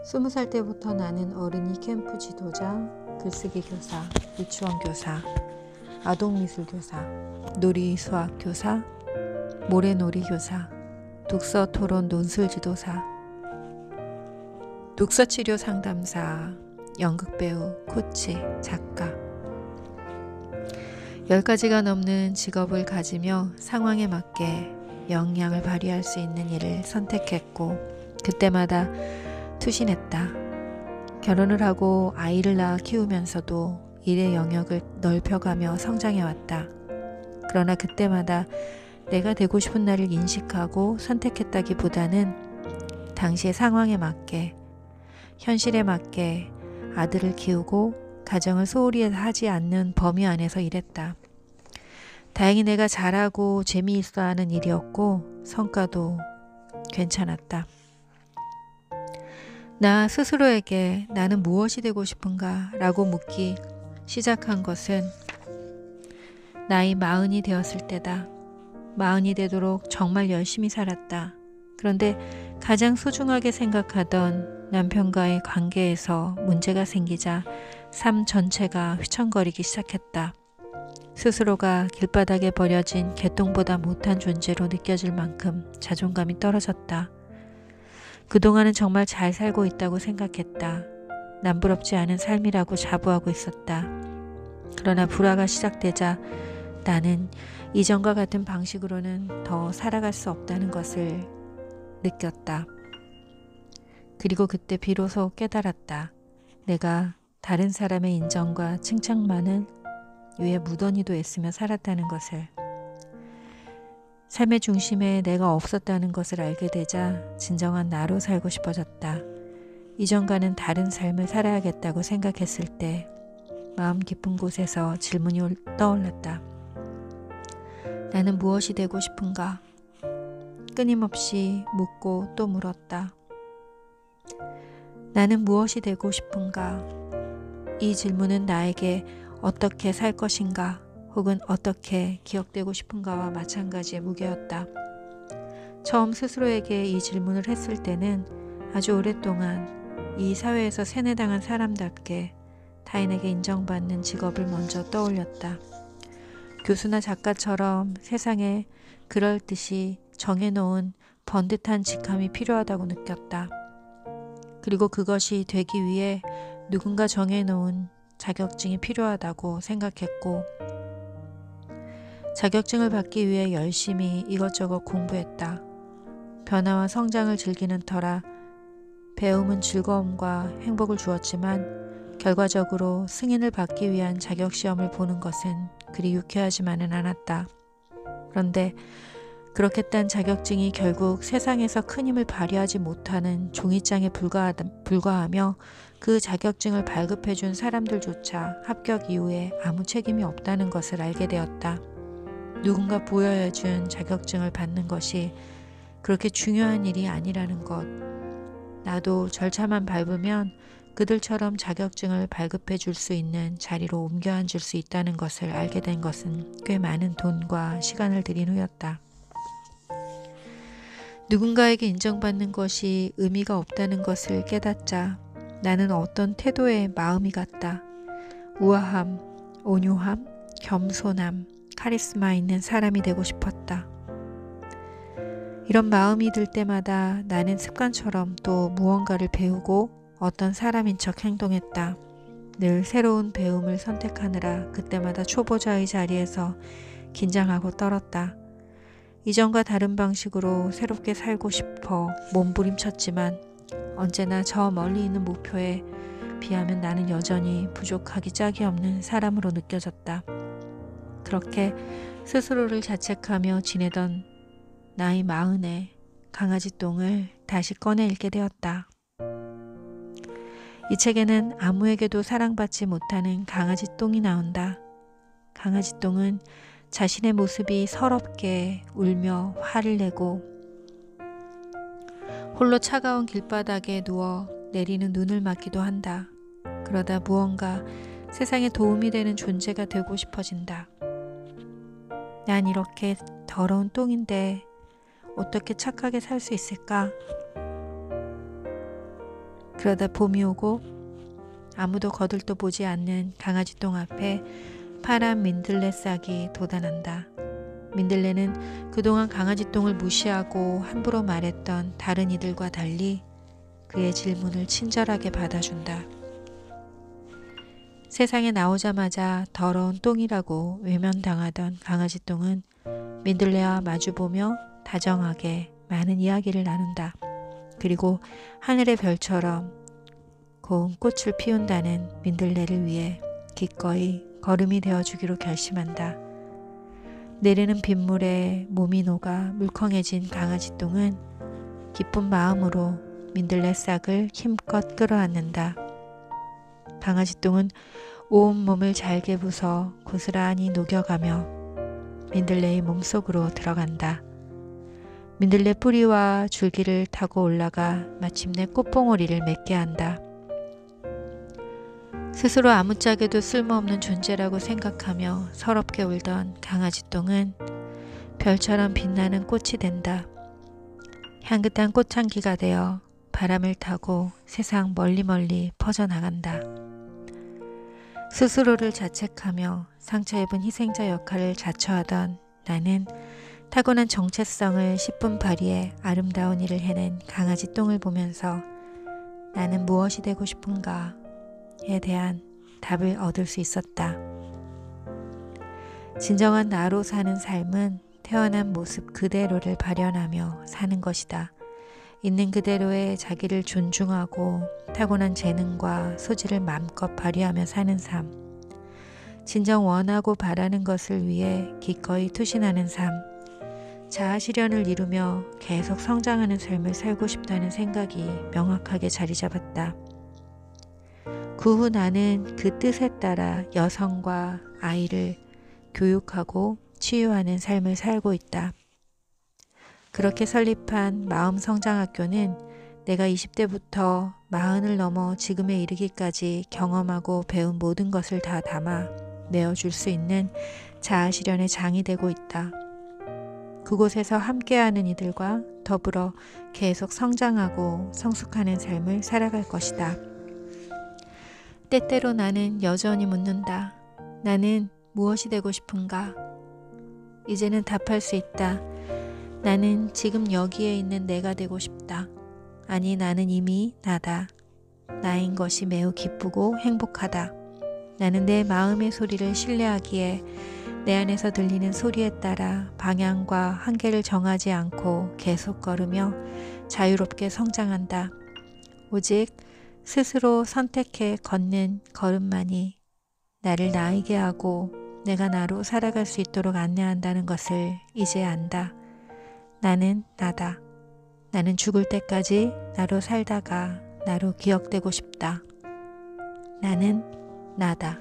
20살 때부터 나는 어린이 캠프 지도자, 글쓰기 교사, 유치원 교사, 아동미술 교사, 놀이 수학 교사, 모래놀이 교사, 독서 토론 논술 지도사, 독서치료 상담사, 연극배우, 코치, 작가 10가지가 넘는 직업을 가지며 상황에 맞게 역량을 발휘할 수 있는 일을 선택했고 그때마다 투신했다. 결혼을 하고 아이를 낳아 키우면서도 일의 영역을 넓혀가며 성장해왔다. 그러나 그때마다 내가 되고 싶은 나를 인식하고 선택했다기보다는 당시의 상황에 맞게, 현실에 맞게 아들을 키우고 가정을 소홀히 하지 않는 범위 안에서 일했다. 다행히 내가 잘하고 재미있어하는 일이었고 성과도 괜찮았다. 나 스스로에게 나는 무엇이 되고 싶은가 라고 묻기 시작한 것은 나이 40이 되었을 때다. 40이 되도록 정말 열심히 살았다. 그런데 가장 소중하게 생각하던 남편과의 관계에서 문제가 생기자 삶 전체가 휘청거리기 시작했다. 스스로가 길바닥에 버려진 개똥보다 못한 존재로 느껴질 만큼 자존감이 떨어졌다. 그동안은 정말 잘 살고 있다고 생각했다. 남부럽지 않은 삶이라고 자부하고 있었다. 그러나 불화가 시작되자 나는 이전과 같은 방식으로는 더 살아갈 수 없다는 것을 느꼈다. 그리고 그때 비로소 깨달았다. 내가 다른 사람의 인정과 칭찬만을 위해 무던히도 애쓰며 살았다는 것을. 삶의 중심에 내가 없었다는 것을 알게 되자 진정한 나로 살고 싶어졌다. 이전과는 다른 삶을 살아야겠다고 생각했을 때 마음 깊은 곳에서 질문이 떠올랐다. 나는 무엇이 되고 싶은가? 끊임없이 묻고 또 물었다. 나는 무엇이 되고 싶은가? 이 질문은 나에게 어떻게 살 것인가? 혹은 어떻게 기억되고 싶은가와 마찬가지의 무게였다. 처음 스스로에게 이 질문을 했을 때는 아주 오랫동안 이 사회에서 세뇌당한 사람답게 타인에게 인정받는 직업을 먼저 떠올렸다. 교수나 작가처럼 세상에 그럴듯이 정해놓은 번듯한 직함이 필요하다고 느꼈다. 그리고 그것이 되기 위해 누군가 정해놓은 자격증이 필요하다고 생각했고 자격증을 받기 위해 열심히 이것저것 공부했다. 변화와 성장을 즐기는 터라 배움은 즐거움과 행복을 주었지만 결과적으로 승인을 받기 위한 자격시험을 보는 것은 그리 유쾌하지만은 않았다. 그런데 그렇게 딴 자격증이 결국 세상에서 큰 힘을 발휘하지 못하는 종이장에 불과하며 그 자격증을 발급해준 사람들조차 합격 이후에 아무 책임이 없다는 것을 알게 되었다. 누군가 부여해준 자격증을 받는 것이 그렇게 중요한 일이 아니라는 것. 나도 절차만 밟으면 그들처럼 자격증을 발급해 줄 수 있는 자리로 옮겨 앉을 수 있다는 것을 알게 된 것은 꽤 많은 돈과 시간을 들인 후였다. 누군가에게 인정받는 것이 의미가 없다는 것을 깨닫자 나는 어떤 태도에 마음이 갔다. 우아함, 온유함, 겸손함, 카리스마 있는 사람이 되고 싶었다. 이런 마음이 들 때마다 나는 습관처럼 또 무언가를 배우고 어떤 사람인 척 행동했다. 늘 새로운 배움을 선택하느라 그때마다 초보자의 자리에서 긴장하고 떨었다. 이전과 다른 방식으로 새롭게 살고 싶어 몸부림쳤지만 언제나 저 멀리 있는 목표에 비하면 나는 여전히 부족하기 짝이 없는 사람으로 느껴졌다. 그렇게 스스로를 자책하며 지내던 나이 40에 강아지 똥을 다시 꺼내 읽게 되었다. 이 책에는 아무에게도 사랑받지 못하는 강아지 똥이 나온다. 강아지 똥은 자신의 모습이 서럽게 울며 화를 내고 홀로 차가운 길바닥에 누워 내리는 눈을 맞기도 한다. 그러다 무언가 세상에 도움이 되는 존재가 되고 싶어진다. 난 이렇게 더러운 똥인데 어떻게 착하게 살 수 있을까? 그러다 봄이 오고 아무도 거들떠 보지 않는 강아지똥 앞에 파란 민들레 싹이 돋아난다. 민들레는 그동안 강아지똥을 무시하고 함부로 말했던 다른 이들과 달리 그의 질문을 친절하게 받아준다. 세상에 나오자마자 더러운 똥이라고 외면당하던 강아지똥은 민들레와 마주보며 다정하게 많은 이야기를 나눈다. 그리고 하늘의 별처럼 고운 꽃을 피운다는 민들레를 위해 기꺼이 걸음이 되어주기로 결심한다. 내리는 빗물에 몸이 녹아 물컹해진 강아지똥은 기쁜 마음으로 민들레 싹을 힘껏 끌어안는다. 강아지똥은 온몸을 잘게 부숴 고스란히 녹여가며 민들레의 몸속으로 들어간다. 민들레 뿌리와 줄기를 타고 올라가 마침내 꽃봉오리를 맺게 한다. 스스로 아무짝에도 쓸모없는 존재라고 생각하며 서럽게 울던 강아지똥은 별처럼 빛나는 꽃이 된다. 향긋한 꽃향기가 되어 바람을 타고 세상 멀리 퍼져나간다. 스스로를 자책하며 상처 입은 희생자 역할을 자처하던 나는 타고난 정체성을 10분 발휘해 아름다운 일을 해낸 강아지 똥을 보면서 나는 무엇이 되고 싶은가에 대한 답을 얻을 수 있었다. 진정한 나로 사는 삶은 태어난 모습 그대로를 발현하며 사는 것이다. 있는 그대로의 자기를 존중하고 타고난 재능과 소질을 마음껏 발휘하며 사는 삶. 진정 원하고 바라는 것을 위해 기꺼이 투신하는 삶. 자아 실현을 이루며 계속 성장하는 삶을 살고 싶다는 생각이 명확하게 자리 잡았다. 그 후 나는 그 뜻에 따라 여성과 아이를 교육하고 치유하는 삶을 살고 있다. 그렇게 설립한 마음성장학교는 내가 20대부터 40을 넘어 지금에 이르기까지 경험하고 배운 모든 것을 다 담아 내어줄 수 있는 자아실현의 장이 되고 있다. 그곳에서 함께하는 이들과 더불어 계속 성장하고 성숙하는 삶을 살아갈 것이다. 때때로 나는 여전히 묻는다. 나는 무엇이 되고 싶은가? 이제는 답할 수 있다. 나는 지금 여기에 있는 내가 되고 싶다. 아니, 나는 이미 나다. 나인 것이 매우 기쁘고 행복하다. 나는 내 마음의 소리를 신뢰하기에 내 안에서 들리는 소리에 따라 방향과 한계를 정하지 않고 계속 걸으며 자유롭게 성장한다. 오직 스스로 선택해 걷는 걸음만이 나를 나이게 하고 내가 나로 살아갈 수 있도록 안내한다는 것을 이제 안다. 나는 나다. 나는 죽을 때까지 나로 살다가 나로 기억되고 싶다. 나는 나다.